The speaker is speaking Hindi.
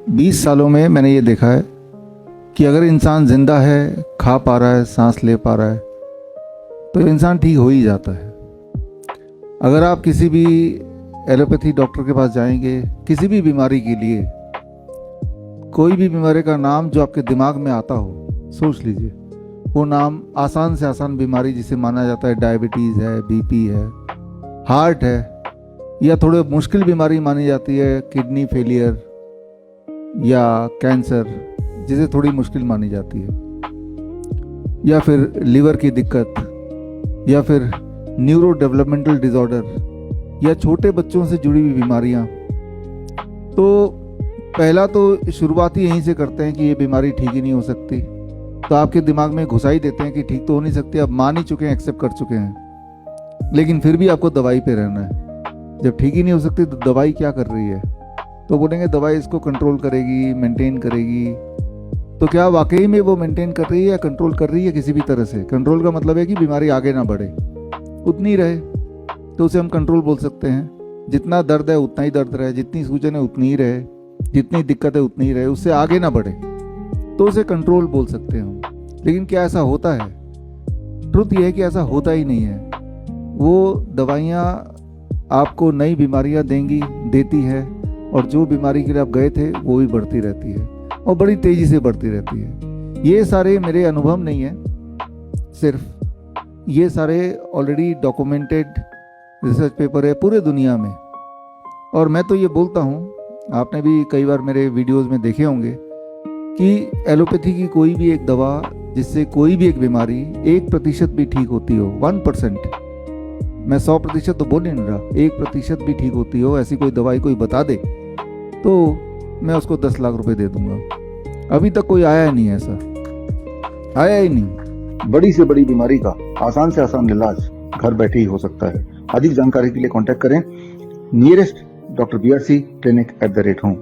20 सालों में मैंने ये देखा है कि अगर इंसान ज़िंदा है, खा पा रहा है, सांस ले पा रहा है, तो इंसान ठीक हो ही जाता है। अगर आप किसी भी एलोपैथी डॉक्टर के पास जाएंगे, किसी भी बीमारी के लिए, कोई भी बीमारी का नाम जो आपके दिमाग में आता हो, सोच लीजिए। वो नाम आसान से आसान बीमारी जिसे माना जाता है डायबिटीज़ है, बीपी है, हार्ट है, या थोड़े मुश्किल बीमारी मानी जाती है किडनी फेलियर या कैंसर, जिसे थोड़ी मुश्किल मानी जाती है, या फिर लिवर की दिक्कत, या फिर न्यूरो डेवलपमेंटल डिसऑर्डर, या छोटे बच्चों से जुड़ी हुई बीमारियां। तो पहला तो शुरुआत ही यहीं से करते हैं कि ये बीमारी ठीक ही नहीं हो सकती, तो आपके दिमाग में घुसा ही देते हैं कि ठीक तो हो नहीं सकती। आप मान ही चुके हैं, एक्सेप्ट कर चुके हैं, लेकिन फिर भी आपको दवाई पे रहना है। जब ठीक ही नहीं हो सकती तो दवाई क्या कर रही है? तो बोलेंगे दवाई इसको कंट्रोल करेगी, मेंटेन करेगी। तो क्या वाकई में वो मेंटेन कर रही है या कंट्रोल कर रही है? किसी भी तरह से कंट्रोल का मतलब है कि बीमारी आगे ना बढ़े, उतनी रहे, तो उसे हम कंट्रोल बोल सकते हैं। जितना दर्द है उतना ही दर्द रहे, जितनी सूजन है उतनी ही रहे, जितनी दिक्कत है उतनी ही रहे, उससे आगे ना बढ़े, तो उसे कंट्रोल बोल सकते हैं हम। लेकिन क्या ऐसा होता है? ट्रुथ ये है कि ऐसा होता ही नहीं है। वो दवाइयाँ आपको नई बीमारियां देती है, और जो बीमारी के लिए आप गए थे वो भी बढ़ती रहती है, और बड़ी तेज़ी से बढ़ती रहती है। ये सारे मेरे अनुभव नहीं है, सिर्फ ये सारे ऑलरेडी डॉक्यूमेंटेड रिसर्च पेपर है पूरे दुनिया में। और मैं तो ये बोलता हूँ, आपने भी कई बार मेरे वीडियोस में देखे होंगे, कि एलोपैथी की कोई भी एक दवा जिससे कोई भी एक बीमारी 1% भी ठीक होती हो, 1%, मैं 100% तो बोल नहीं रहा, 1% भी ठीक होती हो, ऐसी कोई दवाई कोई बता दे तो मैं उसको 10 लाख रुपए दे दूंगा। अभी तक कोई आया ही नहीं, ऐसा आया ही नहीं। बड़ी से बड़ी बीमारी का आसान से आसान इलाज घर बैठे ही हो सकता है। अधिक जानकारी के लिए कांटेक्ट करें nearest doctor BRC clinic @ home.